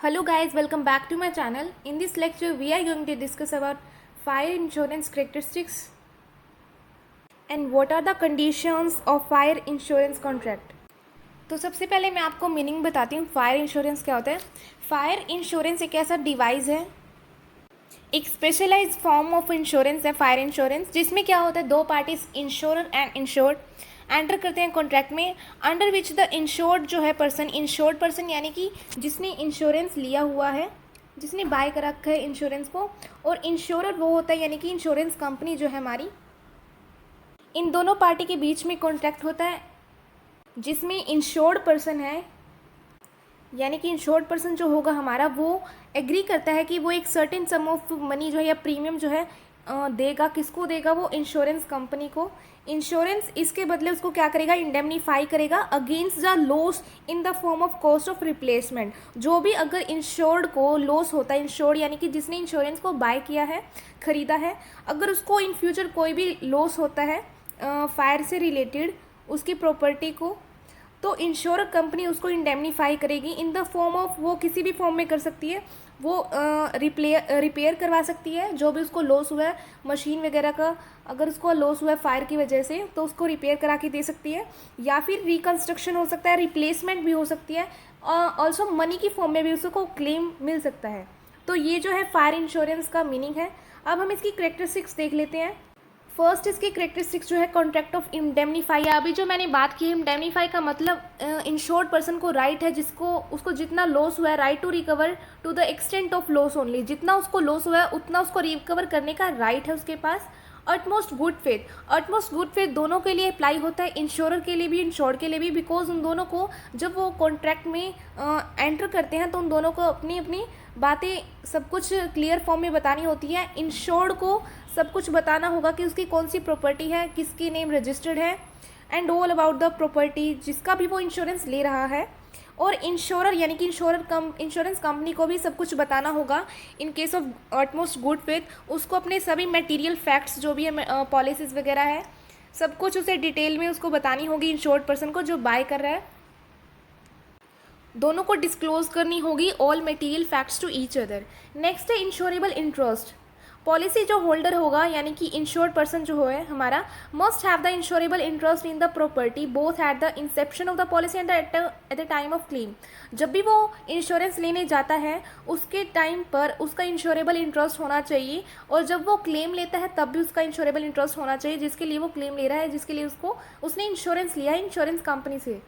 Hello guys, welcome back to my channel. In this lecture, we are going to discuss about fire insurance characteristics and what are the conditions of fire insurance contract. तो सबसे पहले मैं आपको meaning बताती हूँ fire insurance क्या होता है. फायर इंश्योरेंस एक ऐसा डिवाइस है, एक स्पेशलाइज्ड फॉर्म ऑफ इंश्योरेंस है फायर इंश्योरेंस, जिसमें क्या होता है दो parties insurer and insured enter करते हैं कॉन्ट्रैक्ट में, अंडर विच द इंश्योर्ड जो है पर्सन, इंश्योर्ड पर्सन यानी कि जिसने इंश्योरेंस लिया हुआ है, जिसने बाय कर रखा है इंश्योरेंस को, और इंश्योरर वो होता है यानी कि इंश्योरेंस कंपनी जो है हमारी. इन दोनों पार्टी के बीच में कॉन्ट्रैक्ट होता है जिसमें इंश्योर्ड पर्सन है यानी कि इंश्योर्ड पर्सन जो होगा हमारा वो एग्री करता है कि वो एक सर्टेन सम ऑफ मनी जो है या प्रीमियम जो है देगा. किसको देगा? वो इंश्योरेंस कंपनी को. इंश्योरेंस इसके बदले उसको क्या करेगा? इंडेमनीफाई करेगा against the loss in the form of cost of replacement. जो भी अगर इंश्योर्ड को लॉस होता है, इंश्योर्ड यानी कि जिसने इंश्योरेंस को बाय किया है, खरीदा है, अगर उसको इन फ्यूचर कोई भी लॉस होता है फायर से रिलेटेड उसकी प्रॉपर्टी को, तो इंश्योर कंपनी उसको इंडेमनीफाई करेगी इन द फॉर्म ऑफ, वो किसी भी फॉर्म में कर सकती है, वो रिपेयर करवा सकती है जो भी उसको लॉस हुआ है मशीन वगैरह का, अगर उसको लॉस हुआ है फायर की वजह से तो उसको रिपेयर करा के दे सकती है, या फिर रिकन्स्ट्रक्शन हो सकता है, रिप्लेसमेंट भी हो सकती है, ऑल्सो मनी की फॉर्म में भी उसको क्लेम मिल सकता है. तो ये जो है फायर इंश्योरेंस का मीनिंग है. अब हम इसकी करेक्टरिस्टिक्स देख लेते हैं. फर्स्ट इसकी करेक्टरिस्टिक्स जो है कॉन्ट्रैक्ट ऑफ इंडेमनीफाई. अभी जो मैंने बात की है, इंडेमनीफाई का मतलब इंश्योर्ड पर्सन को राइट है, जिसको उसको जितना लॉस हुआ है, right to recover to the extent of loss only, जितना उसको लॉस हुआ है उतना उसको रिकवर करने का राइट है उसके पास. Utmost good faith, utmost good faith दोनों के लिए अप्लाई होता है, इंश्योरर के लिए भी, इंश्योर्ड के लिए भी, बिकॉज उन दोनों को जब वो कॉन्ट्रैक्ट में एंटर करते हैं तो उन दोनों को अपनी अपनी बातें सब कुछ क्लियर फॉर्म में बतानी होती है. इंश्योर्ड को सब कुछ बताना होगा कि उसकी कौन सी प्रॉपर्टी है, किसकी नेम रजिस्टर्ड है, and all about the property जिसका भी वो इंश्योरेंस ले रहा है. और इंश्योरर यानी कि इंश्योरेंस कंपनी को भी सब कुछ बताना होगा इन case of utmost good faith. उसको अपने सभी मटेरियल फैक्ट्स जो भी है, पॉलिसीज़ वगैरह है, सब कुछ उसे डिटेल में उसको बतानी होगी इंश्योर्ड पर्सन को जो बाय कर रहा है. दोनों को डिस्क्लोज करनी होगी all material facts to each other. Next है इंश्योरेबल इंटरेस्ट. पॉलिसी जो होल्डर होगा यानी कि इंश्योर्ड पर्सन जो है हमारा, must have the insurable interest in the property both at the inception of the policy and at the time of claim. जब भी वो इंश्योरेंस लेने जाता है उसके टाइम पर उसका इंश्योरेबल इंटरेस्ट होना चाहिए, और जब वो क्लेम लेता है तब भी उसका इंश्योरेबल इंटरेस्ट होना चाहिए जिसके लिए वो क्लेम ले रहा है, जिसके लिए उसने इंश्योरेंस लिया है इंश्योरेंस कंपनी से.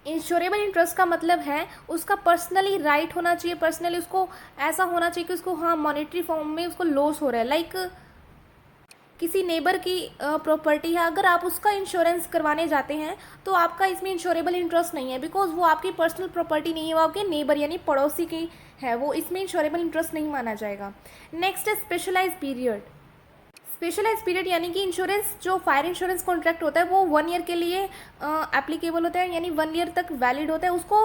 इंश्योरेबल इंटरेस्ट का मतलब है उसका पर्सनली राइट होना चाहिए, पर्सनली उसको ऐसा होना चाहिए कि उसको हाँ मॉनेटरी फॉर्म में उसको लॉस हो रहा है, लाइक किसी नेबर की प्रॉपर्टी है, अगर आप उसका इंश्योरेंस करवाने जाते हैं तो आपका इसमें इंश्योरेबल इंटरेस्ट नहीं है, बिकॉज वो आपकी पर्सनल प्रॉपर्टी नहीं है, वो आपके नेबर यानी पड़ोसी की है, वो इसमें इंश्योरेबल इंटरेस्ट नहीं माना जाएगा. नेक्स्ट है स्पेशलाइज पीरियड. स्पेशलाइज पीरियड यानी कि इंश्योरेंस जो फायर इंश्योरेंस कॉन्ट्रैक्ट होता है वो 1 ईयर के लिए एप्लीकेबल होता है, यानी 1 ईयर तक वैलिड होता है. उसको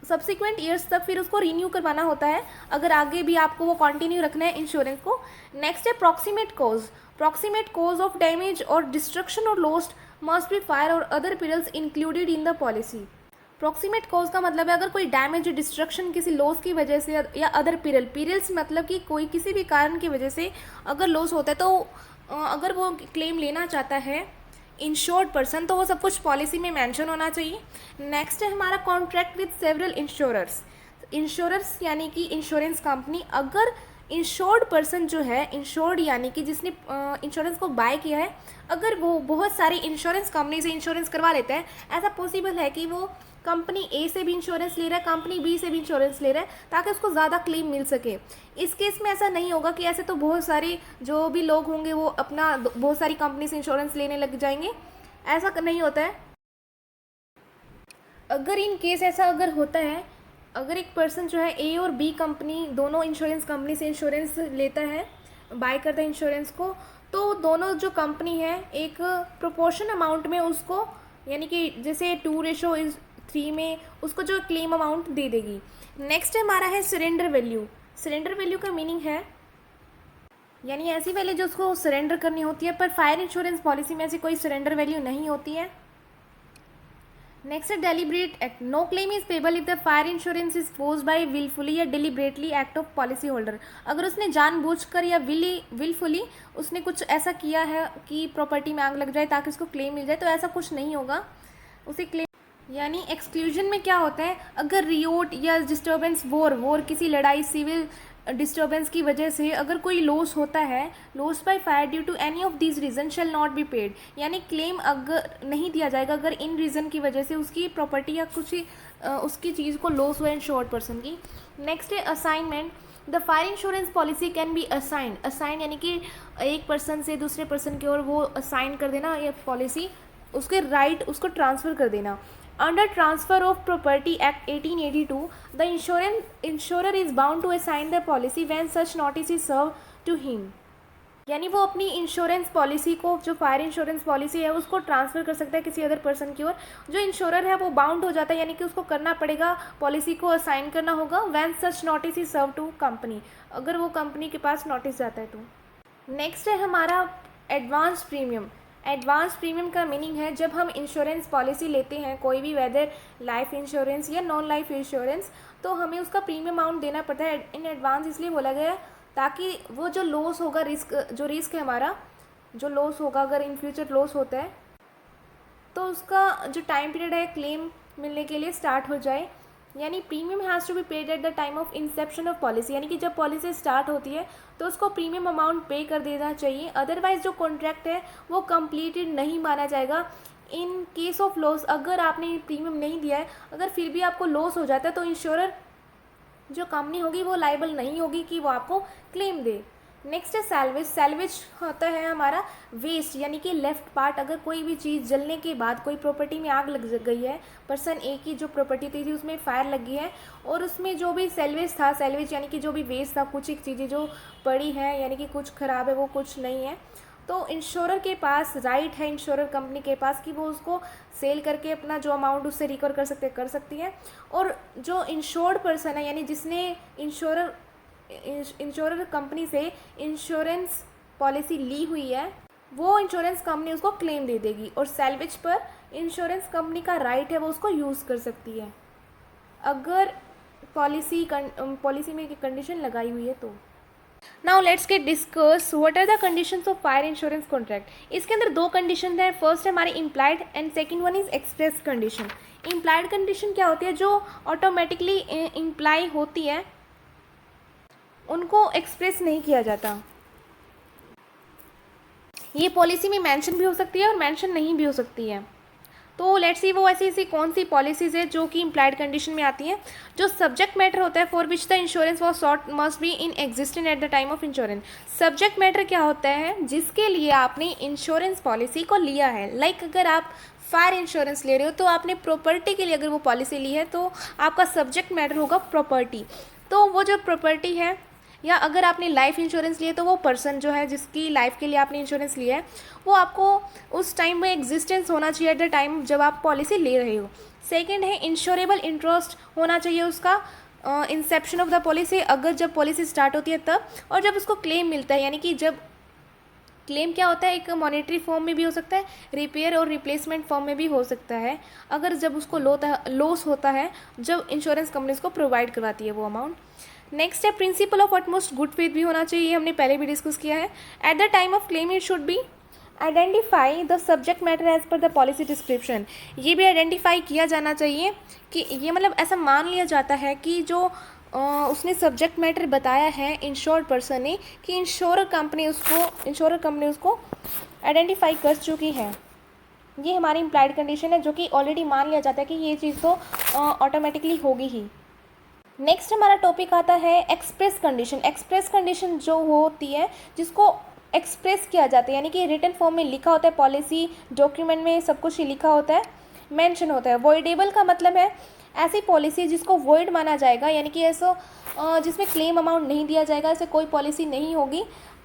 सब्सिक्वेंट ईयर्स तक फिर उसको रीन्यू करवाना होता है अगर आगे भी आपको वो कंटिन्यू रखना है इंश्योरेंस को. नेक्स्ट है proximate cause. Proximate cause of damage और डिस्ट्रक्शन और लॉस्ट मस्ट बी फायर और other periods included in the policy. Proximate cause का मतलब है अगर कोई डैमेज डिस्ट्रक्शन किसी लॉस की वजह से या अदर पीरियड्स मतलब कि कोई किसी भी कारण की वजह से अगर लॉस होता है तो अगर वो क्लेम लेना चाहता है इंश्योर्ड पर्सन तो वो सब कुछ पॉलिसी में मेंशन होना चाहिए. नेक्स्ट है हमारा contract with several insurers. Insurers यानी कि इंश्योरेंस कंपनी, अगर इंश्योर्ड पर्सन जो है, इंश्योर्ड यानी कि जिसने इंश्योरेंस को बाय किया है, अगर वो बहुत सारी इंश्योरेंस कंपनी से इंश्योरेंस करवा लेता है, ऐसा पॉसिबल है कि वो कंपनी ए से भी इंश्योरेंस ले रहा है, कंपनी बी से भी इंश्योरेंस ले रहा है ताकि उसको ज़्यादा क्लेम मिल सके. इस केस में ऐसा नहीं होगा कि ऐसे तो बहुत सारे जो भी लोग होंगे वो अपना बहुत सारी कंपनी से इंश्योरेंस लेने लग जाएंगे, ऐसा नहीं होता है. अगर इन केस ऐसा अगर होता है, अगर एक पर्सन जो है ए और बी कंपनी दोनों इंश्योरेंस कंपनी से इंश्योरेंस लेता है, बाय करता है इंश्योरेंस को, तो दोनों जो कंपनी है एक प्रोपोर्शन अमाउंट में उसको, यानी कि जैसे 2:3 में उसको जो क्लेम अमाउंट दे देगी. नेक्स्ट हमारा है सरेंडर वैल्यू. सरेंडर वैल्यू का मीनिंग है यानी ऐसी वैल्यू जो उसको सरेंडर करनी होती है, पर फायर इंश्योरेंस पॉलिसी में ऐसी कोई सरेंडर वैल्यू नहीं होती है. नेक्स्ट है deliberate act. No claim is payable if the fire insurance is force by wilfully या deliberately act of policy holder. अगर उसने जानबूझकर या विलफुली उसने कुछ ऐसा किया है कि प्रॉपर्टी में आग लग जाए ताकि उसको क्लेम मिल जाए, तो ऐसा कुछ नहीं होगा उसे क्लेम. यानी एक्सक्लूजन में क्या होता है, अगर रियोट या डिस्टर्बेंस, वॉर किसी लड़ाई, सिविल डिस्टर्बेंस की वजह से अगर कोई लॉस होता है, loss by fire due to any of these reason shall not be paid. यानी क्लेम अगर नहीं दिया जाएगा अगर इन रीज़न की वजह से उसकी प्रॉपर्टी या कुछ उसकी चीज़ को लॉस हुआ इंश्योर्ड पर्सन की. नेक्स्ट है assignment. The fire insurance policy can be assign. Assign यानी कि एक पर्सन से दूसरे पर्सन की ओर वो असाइन कर देना, ये पॉलिसी उसके राइट उसको ट्रांसफ़र कर देना. Under Transfer of Property Act 1882, the insurer is bound to assign the policy when such notice is served to him. यानी वो अपनी इंश्योरेंस पॉलिसी को, जो फायर इंश्योरेंस पॉलिसी है, उसको ट्रांसफ़र कर सकता है किसी अदर पर्सन की ओर. जो इंश्योरर है वो बाउंड हो जाता है, यानी कि उसको करना पड़ेगा, पॉलिसी को असाइन करना होगा when such notice is serve to company, अगर वो कंपनी के पास नोटिस जाता है तो. नेक्स्ट है हमारा एडवांस प्रीमियम. एडवांस प्रीमियम का मीनिंग है जब हम इंश्योरेंस पॉलिसी लेते हैं कोई भी, वेदर लाइफ इंश्योरेंस या नॉन लाइफ इंश्योरेंस, तो हमें उसका प्रीमियम अमाउंट देना पड़ता है इन एडवांस. इसलिए बोला गया ताकि वो जो लॉस होगा, जो रिस्क है हमारा, जो लॉस होगा अगर इन फ्यूचर लॉस होता है तो उसका जो टाइम पीरियड है क्लेम मिलने के लिए स्टार्ट हो जाए. यानी premium has to be paid at the time of inception of policy, यानी कि जब पॉलिसी स्टार्ट होती है तो उसको प्रीमियम अमाउंट पे कर देना चाहिए. अदरवाइज जो कॉन्ट्रैक्ट है वो कंप्लीटेड नहीं माना जाएगा. इन केस ऑफ लॉस, अगर आपने प्रीमियम नहीं दिया है, अगर फिर भी आपको लॉस हो जाता है तो इंश्योरर, जो कंपनी होगी, वो लाइबल नहीं होगी कि वो आपको क्लेम दे. नेक्स्ट है सैल्वेज. सैल्वेज होता है हमारा वेस्ट, यानी कि लेफ्ट पार्ट. अगर कोई भी चीज़ जलने के बाद, कोई प्रॉपर्टी में आग लग गई है, पर्सन ए की जो प्रॉपर्टी थी उसमें फायर लगी है और उसमें जो भी सैल्वेज था, सैल्वेज यानी कि जो भी वेस्ट था, कुछ एक चीज़ें जो पड़ी हैं, यानी कि कुछ ख़राब है, वो कुछ नहीं है, तो इंश्योरर के पास राइट है, इंश्योरर कंपनी के पास, कि वो उसको सेल करके अपना जो अमाउंट उससे रिकवर कर सकती है. और जो इंश्योर्ड पर्सन है, यानी जिसने इंश्योरर कंपनी से इंश्योरेंस पॉलिसी ली हुई है, वो इंश्योरेंस कंपनी उसको क्लेम दे देगी. और सैल्वेज पर इंश्योरेंस कंपनी का राइट है, वो उसको यूज़ कर सकती है अगर पॉलिसी में कंडीशन लगाई हुई है तो. Now let's get discuss what are the conditions of fire insurance contract. इसके अंदर दो कंडीशन है. फर्स्ट है हमारी implied and second one is express condition. Implied condition क्या होती है, जो ऑटोमेटिकली इम्प्लाई होती है, उनको एक्सप्रेस नहीं किया जाता. ये पॉलिसी में मेंशन भी हो सकती है और मेंशन नहीं भी हो सकती है. तो लेट्स सी वो ऐसी कौन सी पॉलिसीज़ है जो कि इम्प्लाइड कंडीशन में आती हैं. जो सब्जेक्ट मैटर होता है for which the insurance was sought must be in existent at the time of insurance. Subject matter क्या होता है, जिसके लिए आपने इंश्योरेंस पॉलिसी को लिया है. लाइक अगर आप फायर इंश्योरेंस ले रहे हो तो आपने प्रॉपर्टी के लिए अगर वो पॉलिसी ली है तो आपका सब्जेक्ट मैटर होगा प्रॉपर्टी. तो वो जो प्रॉपर्टी है, या अगर आपने लाइफ इंश्योरेंस लिया तो वो पर्सन जो है जिसकी लाइफ के लिए आपने इंश्योरेंस लिया है, वो आपको उस टाइम में एग्जिस्टेंस होना चाहिए एट द टाइम जब आप पॉलिसी ले रहे हो. सेकंड है इंश्योरेबल इंटरेस्ट होना चाहिए उसका इंसेप्शन ऑफ द पॉलिसी, अगर जब पॉलिसी स्टार्ट होती है तब, और जब उसको क्लेम मिलता है, यानी कि जब क्लेम क्या होता है, एक मॉनेटरी फॉर्म में भी हो सकता है, रिपेयर और रिप्लेसमेंट फॉर्म में भी हो सकता है, अगर जब उसको लॉस होता है, जब इंश्योरेंस कंपनी उसको प्रोवाइड करवाती है वो अमाउंट. नेक्स्ट है principle of utmost good faith भी होना चाहिए, हमने पहले भी डिस्कस किया है. At the time of claim it should be identify the subject matter as per the policy description. ये भी आइडेंटिफाई किया जाना चाहिए कि ये मतलब ऐसा मान लिया जाता है कि जो उसने सब्जेक्ट मैटर बताया है इंश्योर्ड पर्सन ने, कि इंश्योरर कंपनी उसको आइडेंटिफाई कर चुकी है. ये हमारी इम्प्लाइड कंडीशन है जो कि ऑलरेडी मान लिया जाता है कि ये चीज़ तो ऑटोमेटिकली होगी ही. नेक्स्ट हमारा टॉपिक आता है एक्सप्रेस कंडीशन. एक्सप्रेस कंडीशन जो होती है जिसको एक्सप्रेस किया जाता है, यानी कि रिटन फॉर्म में लिखा होता है, पॉलिसी डॉक्यूमेंट में सब कुछ ही लिखा होता है, मेंशन होता है. वॉइडेबल का मतलब है ऐसी पॉलिसी जिसको वॉइड माना जाएगा, यानी कि ऐसा जिसमें क्लेम अमाउंट नहीं दिया जाएगा, ऐसे कोई पॉलिसी नहीं होगी.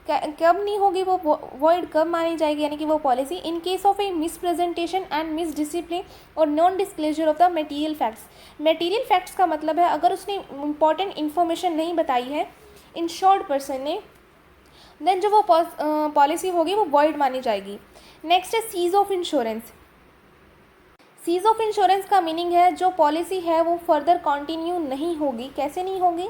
कब नहीं होगी वो वॉइड, कब मानी जाएगी, यानी कि वो policy in case of a misrepresentation and misdiscipline और non disclosure of the material facts. Material facts का मतलब है अगर उसने इंपॉर्टेंट इन्फॉर्मेशन नहीं बताई है इंश्योर्ड पर्सन ने, देन जो वो पॉलिसी होगी वो वॉइड मानी जाएगी. नेक्स्ट है cease of insurance. Cease of insurance का मीनिंग है जो पॉलिसी है वो फर्दर कंटिन्यू नहीं होगी। कैसे नहीं होगी?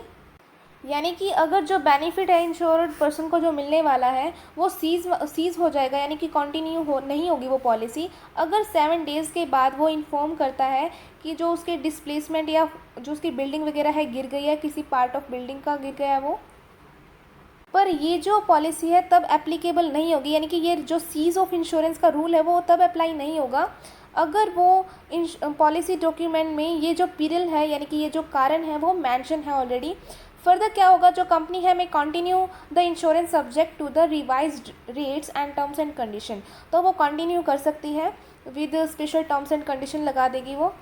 यानी कि अगर जो बेनिफिट है इंश्योर्ड पर्सन को जो मिलने वाला है वो सीज़ हो जाएगा, यानी कि कंटिन्यू हो नहीं होगी वो पॉलिसी, अगर 7 डेज़ के बाद वो इन्फॉर्म करता है कि जो उसके डिस्प्लेसमेंट या जो उसकी बिल्डिंग वगैरह है गिर गई है, किसी पार्ट ऑफ बिल्डिंग का गिर गया है वो, पर ये जो पॉलिसी है तब एप्लीकेबल नहीं होगी। यानी कि ये जो सीज ऑफ इंश्योरेंस का रूल है वो तब अप्लाई नहीं होगा अगर वो पॉलिसी डॉक्यूमेंट में ये जो पीरियड है, यानी कि ये जो कारण है वो मेंशन है ऑलरेडी। फर्दर क्या होगा, जो कंपनी है में continue the insurance subject to the revised rates and terms and condition, तो वो कंटिन्यू कर सकती है with special terms and condition लगा देगी वो।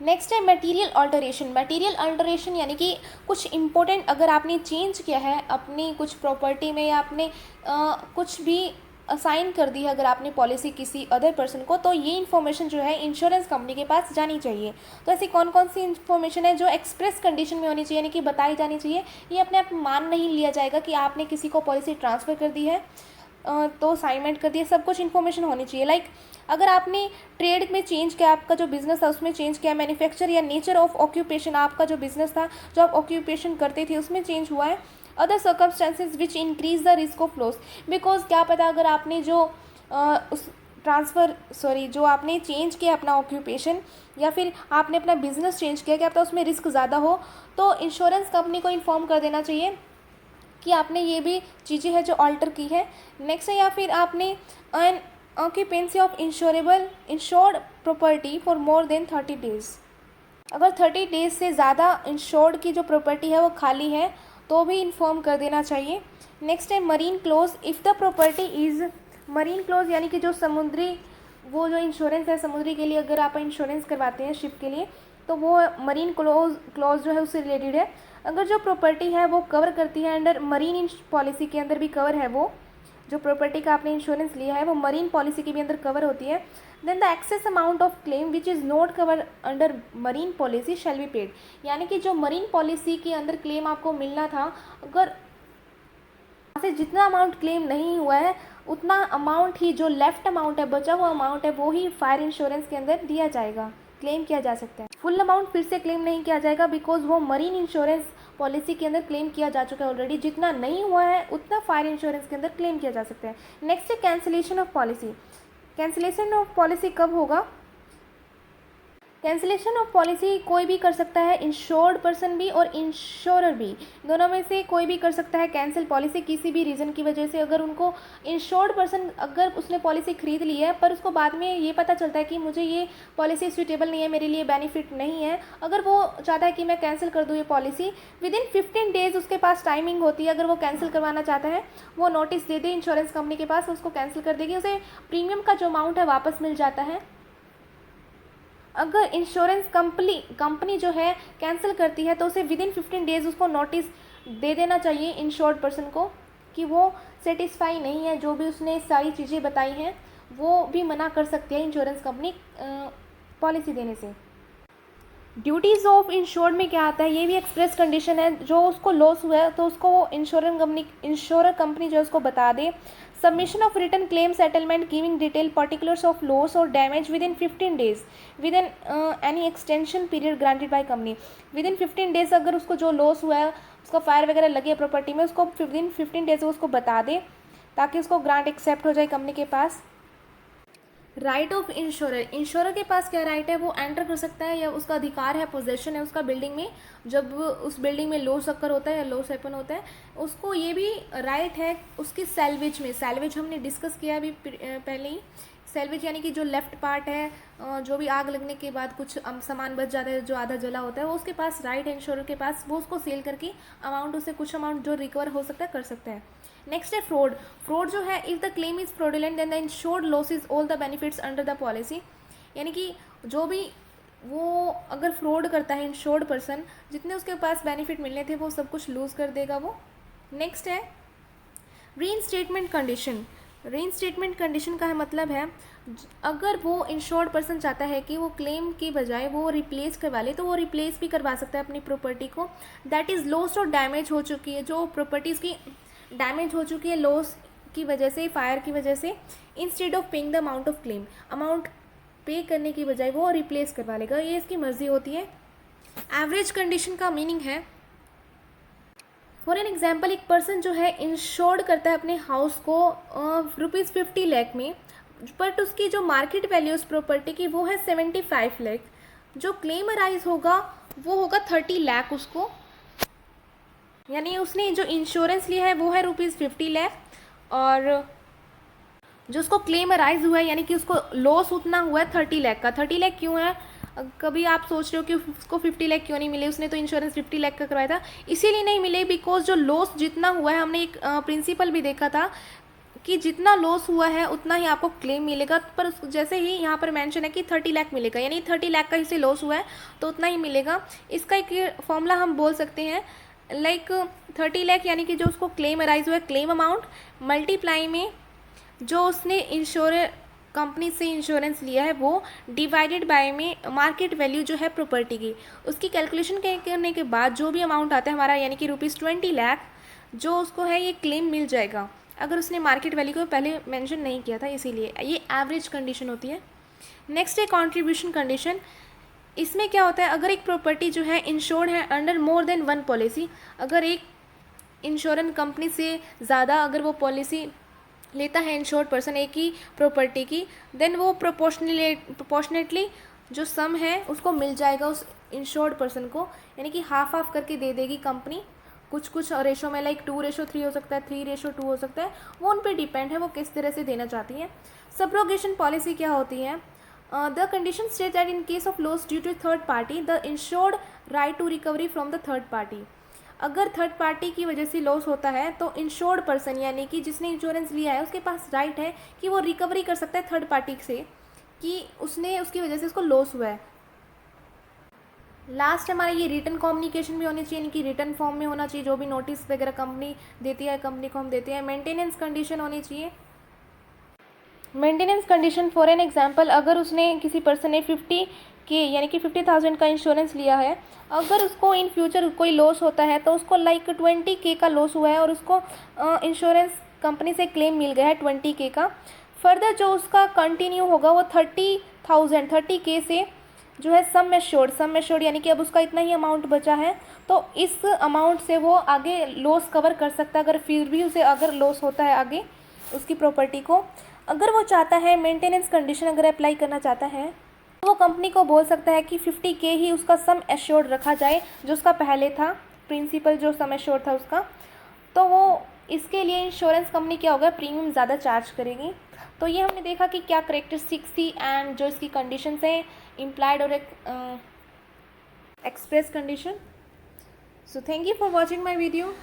नेक्स्ट है मटेरियल अल्टरेशन। मटेरियल अल्टरेशन यानी कि कुछ इंपॉर्टेंट अगर आपने चेंज किया है अपनी कुछ प्रॉपर्टी में, या आपने कुछ भी असाइन कर दी है अगर आपने पॉलिसी किसी अदर पर्सन को, तो ये इन्फॉर्मेशन जो है इंश्योरेंस कंपनी के पास जानी चाहिए। तो ऐसी कौन कौन सी इन्फॉर्मेशन है जो एक्सप्रेस कंडीशन में होनी चाहिए, यानी कि बताई जानी चाहिए। ये अपने आप मान नहीं लिया जाएगा कि आपने किसी को पॉलिसी ट्रांसफ़र कर दी है तो असाइनमेंट कर दिया, सब कुछ इन्फॉर्मेशन होनी चाहिए। लाइक अगर आपने ट्रेड में चेंज किया, आपका जो बिजनेस था उसमें चेंज किया, मैन्युफैक्चर या नेचर ऑफ ऑक्यूपेशन, आपका जो बिजनेस था जो आप ऑक्यूपेशन करते थे उसमें चेंज हुआ है, other circumstances which increase the risk of loss, because क्या पता अगर आपने जो उस जो आपने चेंज किया अपना ऑक्यूपेशन या फिर आपने अपना बिजनेस चेंज किया, क्या पता उसमें रिस्क ज़्यादा हो, तो इंश्योरेंस कंपनी को इन्फॉर्म कर देना चाहिए कि आपने ये भी चीज़ें हैं जो ऑल्टर की है। नेक्स्ट है, या फिर आपने an occupancy of insured property for more than 30 days, अगर 30 डेज से ज़्यादा इंश्योर्ड की जो प्रॉपर्टी है वो खाली है तो भी इन्फॉर्म कर देना चाहिए। नेक्स्ट है marine close. If the property is marine close, यानी कि जो समुद्री वो जो इंश्योरेंस है समुद्री के लिए अगर आप इंश्योरेंस करवाते हैं शिप के लिए, तो वो मरीन क्लोज जो है उससे रिलेटेड है। अगर जो प्रॉपर्टी है वो कवर करती है अंडर मरीन पॉलिसी के अंदर भी कवर है, वो जो प्रॉपर्टी का आपने इंश्योरेंस लिया है वो मरीन पॉलिसी के भी अंदर कवर होती है, then the excess amount of claim which is not cover under marine policy shall be paid. यानी कि जो मरीन पॉलिसी के अंदर क्लेम आपको मिलना था, अगर से जितना अमाउंट क्लेम नहीं हुआ है उतना अमाउंट ही, जो लेफ्ट अमाउंट है बचा हुआ अमाउंट है वो ही फायर इंश्योरेंस के अंदर दिया जाएगा, क्लेम किया जा सकता है। फुल अमाउंट फिर से क्लेम नहीं किया जाएगा बिकॉज वो मरीन इंश्योरेंस पॉलिसी के अंदर क्लेम किया जा चुका है ऑलरेडी। जितना नहीं हुआ है उतना फायर इंश्योरेंस के अंदर क्लेम किया जा सकता है। नेक्स्ट है cancellation of policy. Cancellation of policy कब होगा? कैंसिलेशन ऑफ पॉलिसी कोई भी कर सकता है, इंश्योर्ड पर्सन भी और इंश्योरर भी, दोनों में से कोई भी कर सकता है कैंसिल पॉलिसी किसी भी रीज़न की वजह से। अगर उनको इंश्योर्ड पर्सन अगर उसने पॉलिसी खरीद ली है पर उसको बाद में ये पता चलता है कि मुझे ये पॉलिसी सूटेबल नहीं है, मेरे लिए बेनिफिट नहीं है, अगर वो चाहता है कि मैं कैंसिल कर दूँ ये पॉलिसी, विद इन 15 डेज़ उसके पास टाइमिंग होती है। अगर वो कैंसिल करवाना चाहता है वो नोटिस दे दे इंश्योरेंस कंपनी के पास, उसको कैंसिल कर देगी, उसे प्रीमियम का जो अमाउंट है वापस मिल जाता है। अगर इंश्योरेंस कंपनी जो है कैंसिल करती है तो उसे विद इन 15 डेज़ उसको नोटिस दे देना चाहिए इंश्योर्ड पर्सन को कि वो सेटिस्फाई नहीं है, जो भी उसने सारी चीज़ें बताई हैं वो भी मना कर सकती है इंश्योरेंस कंपनी पॉलिसी देने से। ड्यूटीज़ ऑफ इंश्योर्ड में क्या आता है, ये भी एक्सप्रेस कंडीशन है, जो उसको लॉस हुआ है तो उसको इंश्योरर कंपनी जो उसको बता दे। Submission of return claim settlement giving detail particulars of loss और damage within 15 days within any extension period granted by company. Within 15 days अगर उसको जो लॉस हुआ है उसका फायर वगैरह लगी है प्रॉपर्टी में, उसको विद इन 15 डेज उसको बता दे ताकि उसको ग्रांट एक्सेप्ट हो जाए कंपनी के पास। राइट ऑफ इंश्योरर के पास क्या राइट है, वो एंटर कर सकता है या उसका अधिकार है, पोजेशन है उसका बिल्डिंग में, जब उस बिल्डिंग में लॉस अकर होता है या लॉस हैपन होता है उसको ये भी राइट है उसकी सैल्वेज में। सैल्वेज हमने डिस्कस किया अभी पहले ही। सैल्वेज यानी कि जो लेफ्ट पार्ट है, जो भी आग लगने के बाद कुछ सामान बच जाता है जो आधा जला होता है, वो उसके पास राइट है इंश्योरर के पास, वो उसको सेल करके अमाउंट उसे कुछ अमाउंट जो रिकवर हो सकता है कर सकता है। नेक्स्ट है फ्रॉड जो है, if the claim is fraudulent then the insured loses all the benefits under the policy. यानी कि जो भी वो अगर फ्रॉड करता है इंश्योर्ड पर्सन, जितने उसके पास बेनिफिट मिलने थे वो सब कुछ लूज़ कर देगा वो। नेक्स्ट है रीइंस्टेटमेंट कंडीशन। रीइंस्टेटमेंट कंडीशन का मतलब है अगर वो इंश्योर्ड पर्सन चाहता है कि वो क्लेम की बजाय वो रिप्लेस करवा ले तो वो रिप्लेस भी करवा सकता है अपनी प्रॉपर्टी को, दैट इज़ लॉस्ट और डैमेज हो चुकी है, जो प्रॉपर्टी उसकी डैमेज हो चुकी है लॉस की वजह से, फायर की वजह से, instead of paying the amount of claim. Amount पे करने की बजाय वो रिप्लेस करवा लेगा, ये इसकी मर्ज़ी होती है। एवरेज कंडीशन का मीनिंग है, फॉर एन एग्जाम्पल, एक पर्सन जो है इंश्योर्ड करता है अपने हाउस को ₹50 लाख में, बट उसकी जो मार्केट वैल्यू उस प्रॉपर्टी की वो है 75 लाख। जो क्लेम अराइज होगा वो होगा 30 लाख उसको, यानी उसने जो इंश्योरेंस लिया है वो है ₹50 लाख, और जो उसको क्लेम अराइज हुआ है यानी कि उसको लॉस उतना हुआ है 30 लाख का। 30 लाख क्यों है? कभी आप सोच रहे हो कि उसको 50 लाख क्यों नहीं मिले, उसने तो इंश्योरेंस 50 लाख का करवाया था, इसीलिए नहीं मिले बिकॉज जो लॉस जितना हुआ है, हमने एक प्रिंसिपल भी देखा था कि जितना लॉस हुआ है उतना ही आपको क्लेम मिलेगा। पर जैसे ही यहाँ पर मेंशन है कि 30 लाख मिलेगा, यानी 30 लाख का इसे लॉस हुआ है तो उतना ही मिलेगा। इसका एक फॉर्मूला हम बोल सकते हैं, लाइक 30 लाख यानी कि जो उसको क्लेम अराइज हुआ है, क्लेम अमाउंट मल्टीप्लाई में जो उसने इंश्योरेंस कंपनी से इंश्योरेंस लिया है वो, डिवाइडेड बाय में मार्केट वैल्यू जो है प्रॉपर्टी की। उसकी कैलकुलेशन करने के बाद जो भी अमाउंट आता है हमारा, यानी कि ₹20 लाख, जो उसको है ये क्लेम मिल जाएगा अगर उसने मार्केट वैल्यू को पहले मेंशन नहीं किया था, इसीलिए ये एवरेज कंडीशन होती है। नेक्स्ट है कॉन्ट्रीब्यूशन कंडीशन। इसमें क्या होता है, अगर एक प्रॉपर्टी जो है इंश्योर्ड है under more than one policy, अगर एक इंश्योरेंस कंपनी से ज़्यादा अगर वो पॉलिसी लेता है इंश्योर्ड पर्सन एक ही प्रॉपर्टी की, देन वो प्रोपोर्शनेटली जो सम है उसको मिल जाएगा उस इंश्योर्ड पर्सन को, यानी कि हाफ हाफ करके दे देगी कंपनी, कुछ कुछ रेशो में, लाइक 2:3 हो सकता है, 3:2 हो सकता है, वो उन पर डिपेंड है वो किस तरह से देना चाहती है। सब्रोगेशन पॉलिसी क्या होती है? The condition state that in case of loss due to third party the insured right to recovery from the third party. अगर थर्ड पार्टी की वजह से लॉस होता है तो इंश्योर्ड पर्सन यानी कि जिसने इंश्योरेंस लिया है उसके पास राइट है कि वो रिकवरी कर सकता है थर्ड पार्टी से कि उसने उसकी वजह से उसको लॉस हुआ है। लास्ट हमारा ये रिटर्न कम्युनिकेशन भी होनी चाहिए, यानी कि रिटर्न फॉर्म में होना चाहिए, जो भी नोटिस वगैरह कंपनी देती है, कंपनी को हम देते हैं। मेंटेनेंस कंडीशन होनी चाहिए। Maintenance condition for an example, अगर उसने किसी पर्सन ने 50K यानी कि 50,000 का इंश्योरेंस लिया है, अगर उसको इन फ्यूचर कोई लॉस होता है तो उसको लाइक 20K का लॉस हुआ है और उसको इंश्योरेंस कंपनी से क्लेम मिल गया है 20K का, फर्दर जो उसका कंटिन्यू होगा वो 30K से जो है सम एश्योर्ड यानी कि अब उसका इतना ही अमाउंट बचा है तो इस अमाउंट से वो आगे लॉस कवर कर सकता है, अगर फिर भी उसे अगर लॉस होता है आगे उसकी प्रॉपर्टी को। अगर वो चाहता है मेंटेनेंस कंडीशन अगर अप्लाई करना चाहता है तो वो कंपनी को बोल सकता है कि 50K ही उसका सम एश्योर्ड रखा जाए, जो उसका पहले था प्रिंसिपल जो सम एश्योर्ड था उसका, तो वो इसके लिए इंश्योरेंस कंपनी क्या होगा, प्रीमियम ज़्यादा चार्ज करेगी। तो ये हमने देखा कि क्या करेक्टरिस्टिक्स थी एंड जो इसकी कंडीशंस हैं, इम्प्लाइड और express condition. So thank you for watching my video.